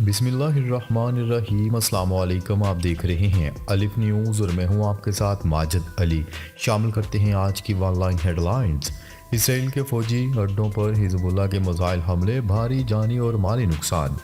بسم اللہ الرحمن الرحیم۔ السلام علیکم، آپ دیکھ رہے ہیں الف نیوز اور میں ہوں آپ کے ساتھ ماجد علی۔ شامل کرتے ہیں آج کی ون لائن ہیڈ لائنز۔ اسرائیل کے فوجی اڈوں پر حزب اللہ کے میزائل حملے، بھاری جانی اور مالی نقصان۔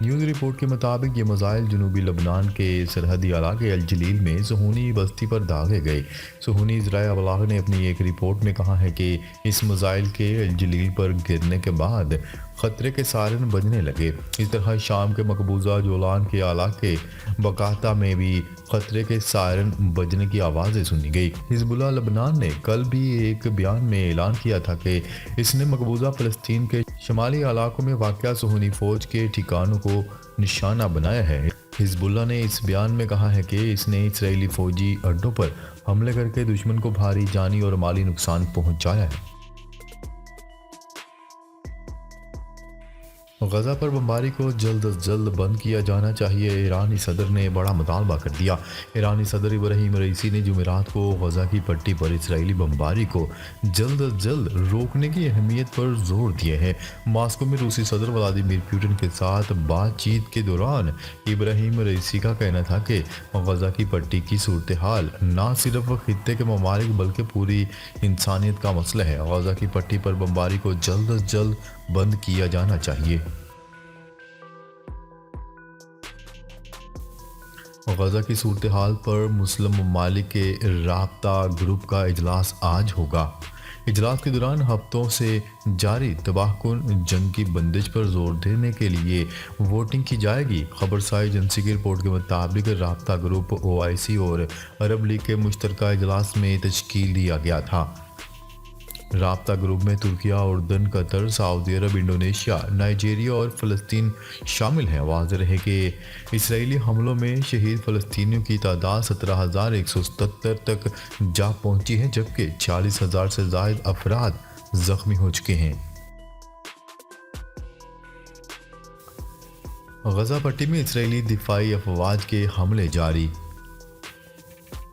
نیوز رپورٹ کے مطابق یہ میزائل جنوبی لبنان کے سرحدی علاقے الجلیل میں صہیونی بستی پر داغے گئے۔ صہیونی ذرائع ابلاغ نے اپنی ایک رپورٹ میں کہا ہے کہ اس میزائل کے الجلیل پر گرنے کے بعد خطرے کے سائرن بجنے لگے۔ اس طرح شام کے مقبوضہ جولان کے علاقے بقاتا میں بھی خطرے کے سائرن بجنے کی آوازیں سنی گئی۔ حزب اللہ لبنان نے کل بھی ایک بیان میں اعلان کیا تھا کہ اس نے مقبوضہ فلسطین کے شمالی علاقوں میں واقع صہیونی فوج کے ٹھکانوں کو نشانہ بنایا ہے۔ حزب اللہ نے اس بیان میں کہا ہے کہ اس نے اسرائیلی فوجی اڈوں پر حملے کر کے دشمن کو بھاری جانی اور مالی نقصان پہنچایا ہے۔ غزہ پر بمباری کو جلد از جلد بند کیا جانا چاہیے، ایرانی صدر نے بڑا مطالبہ کر دیا۔ ایرانی صدر ابراہیم رئیسی نے جمعرات کو غزہ کی پٹی پر اسرائیلی بمباری کو جلد از جلد روکنے کی اہمیت پر زور دیا ہے۔ ماسکو میں روسی صدر ولادیمیر پوٹن کے ساتھ بات چیت کے دوران ابراہیم رئیسی کا کہنا تھا کہ غزہ کی پٹی کی صورتحال نہ صرف خطے کے ممالک بلکہ پوری انسانیت کا مسئلہ ہے۔ غزہ کی پٹی پر بمباری کو جلد از جلد بند کیا جانا چاہیے۔ غزہ کی صورتحال پر مسلم ممالک کے رابطہ گروپ کا اجلاس آج ہوگا۔ اجلاس کے دوران ہفتوں سے جاری تباہ کن جنگ کی بندش پر زور دینے کے لیے ووٹنگ کی جائے گی۔ خبرساز ایجنسی کی رپورٹ کے مطابق رابطہ گروپ OIC اور عرب لیگ کے مشترکہ اجلاس میں تشکیل دیا گیا تھا۔ رابطہ گروپ میں ترکیہ، اردن، قطر، سعودی عرب، انڈونیشیا، نائجیریا اور فلسطین شامل ہیں۔ واضح رہے کہ اسرائیلی حملوں میں شہید فلسطینیوں کی تعداد 17,177 تک جا پہنچی ہے، جبکہ 40,000 سے زائد افراد زخمی ہو چکے ہیں۔ غزہ پٹی میں اسرائیلی دفاعی افواج کے حملے جاری۔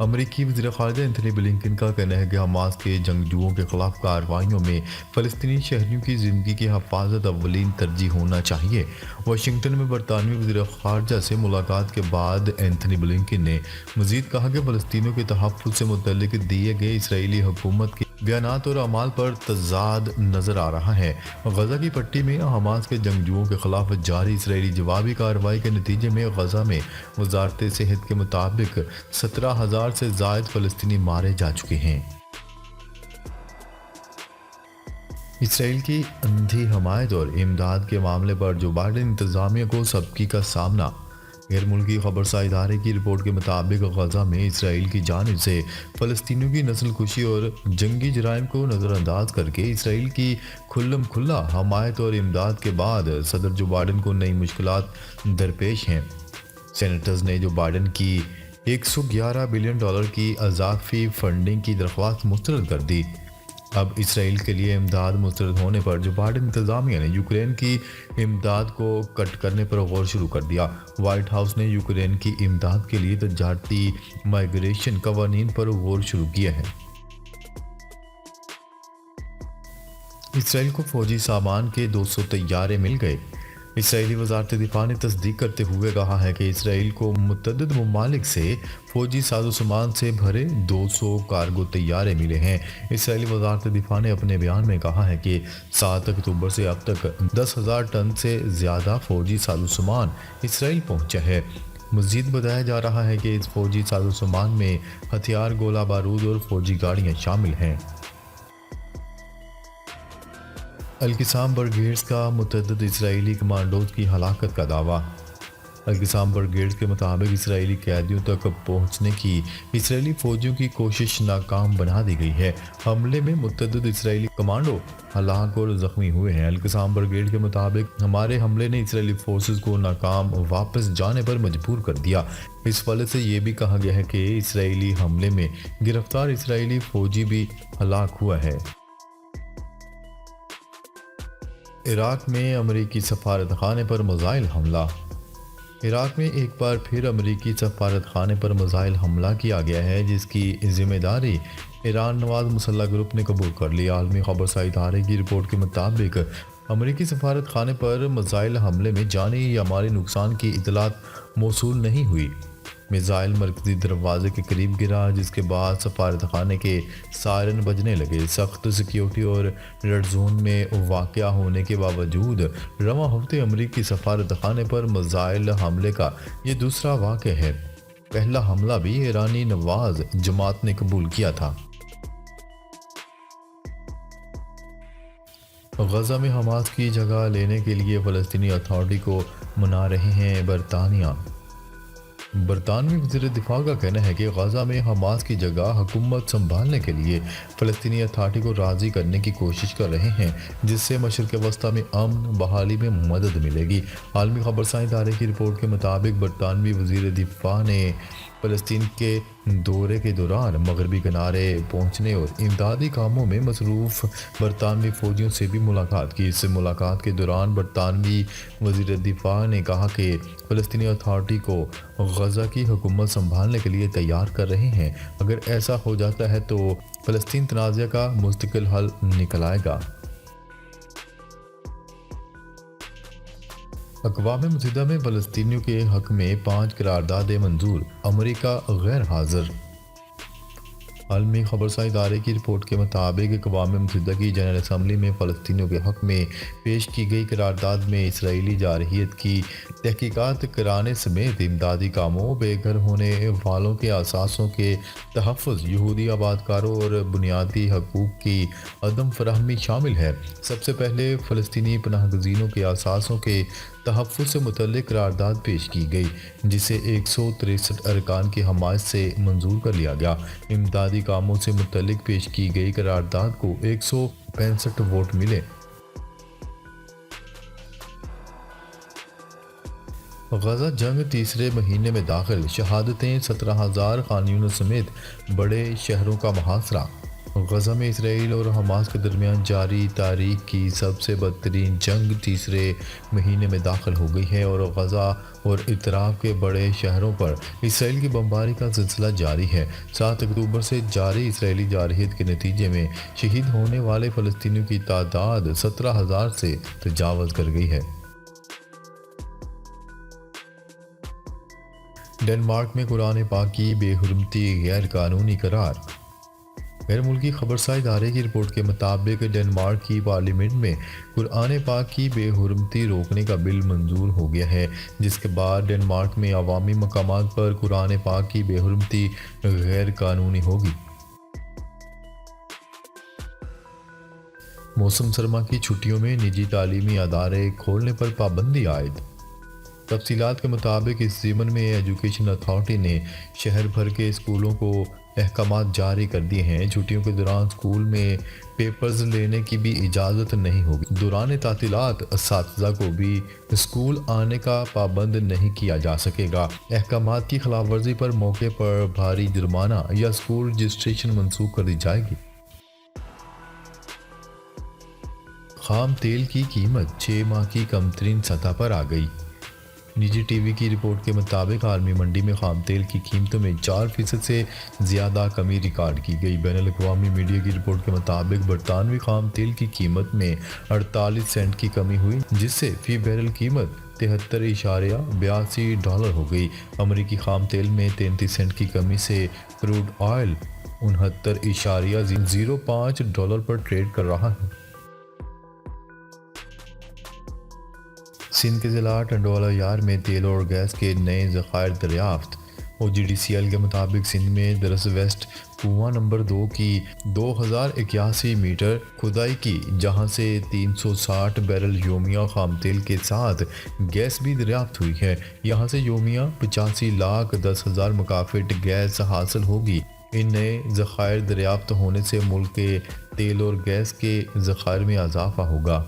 امریکی وزیر خارجہ اینتھنی بلنکن کا کہنا ہے کہ حماس کے جنگجوؤں کے خلاف کارروائیوں میں فلسطینی شہریوں کی زندگی کی حفاظت اولین ترجیح ہونا چاہیے۔ واشنگٹن میں برطانوی وزیر خارجہ سے ملاقات کے بعد اینتھنی بلنکن نے مزید کہا کہ فلسطینیوں کے تحفظ سے متعلق دیے گئے اسرائیلی حکومت کے بیانات اور اعمال پر تضاد نظر آ رہا ہے۔ غزہ کی پٹی میں حماس کے جنگجوؤں کے خلاف جاری اسرائیلی جوابی کارروائی کے نتیجے میں غزہ میں وزارت صحت کے مطابق 17,000 سے زائد فلسطینی مارے جا چکے ہیں۔ اسرائیل کی اندھی حمایت اور امداد کے معاملے پر جو بائیڈن انتظامیہ کو سبکی کا سامنا۔ غیر ملکی خبرساز ادارے کی رپورٹ کے مطابق غزہ میں اسرائیل کی جانب سے فلسطینیوں کی نسل کشی اور جنگی جرائم کو نظر انداز کر کے اسرائیل کی کھلم کھلا حمایت اور امداد کے بعد صدر جو بائیڈن کو نئی مشکلات درپیش ہیں۔ سینیٹرز نے جو بائیڈن کی $111 بلین کی اضافی فنڈنگ کی درخواست مسترد کر دی۔ اب اسرائیل کے لیے امداد مسترد ہونے پر جو بائیڈن انتظامیہ نے یوکرین کی امداد کو کٹ کرنے پر غور شروع کر دیا۔ وائٹ ہاؤس نے یوکرین کی امداد کے لیے تجارتی مائیگریشن قوانین پر غور شروع کیا ہے۔ اسرائیل کو فوجی سامان کے 200 طیارے مل گئے۔ اسرائیلی وزارت دفاع نے تصدیق کرتے ہوئے کہا ہے کہ اسرائیل کو متعدد ممالک سے فوجی ساز و سامان سے بھرے 200 کارگو طیارے ملے ہیں۔ اسرائیلی وزارت دفاع نے اپنے بیان میں کہا ہے کہ 7 اکتوبر سے اب تک 10,000 ٹن سے زیادہ فوجی ساز و سامان اسرائیل پہنچا ہے۔ مزید بتایا جا رہا ہے کہ اس فوجی ساز و سامان میں ہتھیار، گولہ بارود اور فوجی گاڑیاں شامل ہیں۔ القسام بریگیڈز کا متعدد اسرائیلی کمانڈوز کی ہلاکت کا دعویٰ۔ القسام بریگیڈز کے مطابق اسرائیلی قیدیوں تک پہنچنے کی اسرائیلی فوجیوں کی کوشش ناکام بنا دی گئی ہے۔ حملے میں متعدد اسرائیلی کمانڈو ہلاک اور زخمی ہوئے ہیں۔ القسام بریگیڈ کے مطابق ہمارے حملے نے اسرائیلی فورسز کو ناکام واپس جانے پر مجبور کر دیا۔ اس حوالے سے یہ بھی کہا گیا ہے کہ اسرائیلی حملے میں گرفتار اسرائیلی فوجی بھی ہلاک ہوا ہے۔ عراق میں امریکی سفارت خانے پر میزائل حملہ۔ عراق میں ایک بار پھر امریکی سفارت خانے پر میزائل حملہ کیا گیا ہے، جس کی ذمہ داری ایران نواز مسلح گروپ نے قبول کر لی۔ عالمی خبرساز ادارے کی رپورٹ کے مطابق امریکی سفارت خانے پر میزائل حملے میں جانی یا مالی نقصان کی اطلاعات موصول نہیں ہوئی۔ میزائل مرکزی دروازے کے قریب گرا، جس کے بعد سفارت خانے کے سائرن بجنے لگے۔ سخت سیکیورٹی اور ریڈ زون میں واقع ہونے کے باوجود رواں ہفتے امریکی سفارت خانے پر میزائل حملے کا یہ دوسرا واقعہ ہے۔ پہلا حملہ بھی ایرانی نواز جماعت نے قبول کیا تھا۔ غزہ میں حماس کی جگہ لینے کے لیے فلسطینی اتھارٹی کو منا رہے ہیں برطانیہ۔ برطانوی وزیر دفاع کا کہنا ہے کہ غزہ میں حماس کی جگہ حکومت سنبھالنے کے لیے فلسطینی اتھارٹی کو راضی کرنے کی کوشش کر رہے ہیں، جس سے مشرق وسطیٰ میں امن بحالی میں مدد ملے گی۔ عالمی خبرساں ادارے کی رپورٹ کے مطابق برطانوی وزیر دفاع نے فلسطین کے دورے کے دوران مغربی کنارے پہنچنے اور امدادی کاموں میں مصروف برطانوی فوجیوں سے بھی ملاقات کی۔ اس ملاقات کے دوران برطانوی وزیر دفاع نے کہا کہ فلسطینی اتھارٹی کو غزہ کی حکومت سنبھالنے کے لیے تیار کر رہے ہیں۔ اگر ایسا ہو جاتا ہے تو فلسطین تنازع کا مستقل حل نکل آئے گا۔ اقوام متحدہ میں فلسطینیوں کے حق میں 5 قراردادیں منظور، امریکہ غیر حاضر۔ عالمی خبرساں ادارے کی رپورٹ کے مطابق اقوام متحدہ کی جنرل اسمبلی میں فلسطینیوں کے حق میں پیش کی گئی قرارداد میں اسرائیلی جارحیت کی تحقیقات کرانے سمیت امدادی کاموں، بے گھر ہونے والوں کے اثاثوں کے تحفظ، یہودی آباد کاروں اور بنیادی حقوق کی عدم فراہمی شامل ہے۔ سب سے پہلے فلسطینی پناہ گزینوں کے اثاثوں کے تحفظ سے متعلق قرارداد پیش کی گئی، جسے 163 ارکان کی حمایت سے منظور کر لیا گیا۔ امدادی کاموں سے متعلق پیش کی گئی قرارداد کو 165 ووٹ ملے۔ غزہ جنگ تیسرے مہینے میں داخل، شہادتیں 17,000 خان یونس سمیت بڑے شہروں کا محاصرہ۔ غزہ میں اسرائیل اور حماس کے درمیان جاری تاریخ کی سب سے بدترین جنگ تیسرے مہینے میں داخل ہو گئی ہے اور غزہ اور اطراف کے بڑے شہروں پر اسرائیل کی بمباری کا سلسلہ جاری ہے۔ 7 اکتوبر سے جاری اسرائیلی جارحیت کے نتیجے میں شہید ہونے والے فلسطینیوں کی تعداد 17,000 سے تجاوز کر گئی ہے۔ ڈنمارک میں قرآن پاک کی بے حرمتی غیر قانونی قرار۔ غیر ملکی خبرساں ادارے کی رپورٹ کے مطابق ڈنمارک کی پارلیمنٹ میں قرآن پاک کی بے حرمتی روکنے کا بل منظور ہو گیا ہے، جس کے بعد ڈنمارک میں عوامی مقامات پر قرآن پاک کی بے حرمتی غیر قانونی ہوگی۔ موسم سرما کی چھٹیوں میں نجی تعلیمی ادارے کھولنے پر پابندی عائد۔ تفصیلات کے مطابق اس ضمن میں ایجوکیشن اتھارٹی نے شہر بھر کے اسکولوں کو احکامات جاری کر دیے ہیں۔ چھٹیوں کے دوران اسکول میں پیپرز لینے کی بھی اجازت نہیں ہوگی۔ دوران تعطیلات اساتذہ کو بھی اسکول آنے کا پابند نہیں کیا جا سکے گا۔ احکامات کی خلاف ورزی پر موقع پر بھاری جرمانہ یا اسکول رجسٹریشن منسوخ کر دی جائے گی۔ خام تیل کی قیمت 6 ماہ کی کم ترین سطح پر آ گئی۔ نجی ٹی وی کی رپورٹ کے مطابق عالمی منڈی میں خام تیل کی قیمتوں میں 4% سے زیادہ کمی ریکارڈ کی گئی۔ بین الاقوامی میڈیا کی رپورٹ کے مطابق برطانوی خام تیل کی قیمت میں 48 سینٹ کی کمی ہوئی، جس سے فی بیرل قیمت $73.82 ہو گئی۔ امریکی خام تیل میں 33 سینٹ کی کمی سے کروڈ آئل $69.05 پر ٹریڈ کر رہا ہے۔ سندھ کے ضلع ٹنڈوالا یار میں تیل اور گیس کے نئے ذخائر دریافت۔ OGDCL کے مطابق سندھ میں درس ویسٹ کنواں نمبر 2 کی 2081 میٹر کھدائی کی، جہاں سے 360 بیرل یومیہ خام تیل کے ساتھ گیس بھی دریافت ہوئی ہے۔ یہاں سے یومیہ 85,10,000 مکافٹ گیس حاصل ہوگی۔ ان نئے ذخائر دریافت ہونے سے ملک کے تیل اور گیس کے ذخائر میں اضافہ ہوگا۔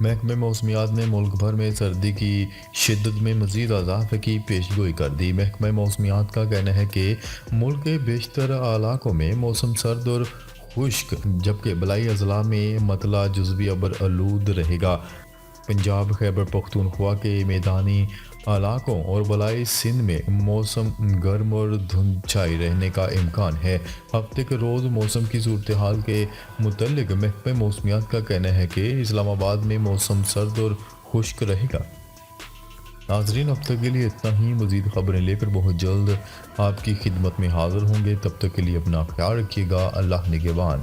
محکمہ موسمیات نے ملک بھر میں سردی کی شدت میں مزید اضافے کی پیش گوئی کر دی۔ محکمہ موسمیات کا کہنا ہے کہ ملک کے بیشتر علاقوں میں موسم سرد اور خشک، جبکہ بالائی اضلاع میں مطلع جزوی ابر آلود رہے گا۔ پنجاب، خیبر پختونخوا کے میدانی علاقوں اور بالائی سندھ میں موسم گرم اور دھند چھائی رہنے کا امکان ہے۔ ہفتے کے روز موسم کی صورتحال کے متعلق محکمہ موسمیات کا کہنا ہے کہ اسلام آباد میں موسم سرد اور خشک رہے گا۔ ناظرین، اب تک کے لیے اتنا ہی۔ مزید خبریں لے کر بہت جلد آپ کی خدمت میں حاضر ہوں گے۔ تب تک کے لیے اپنا خیال رکھیے گا۔ اللہ نگہبان۔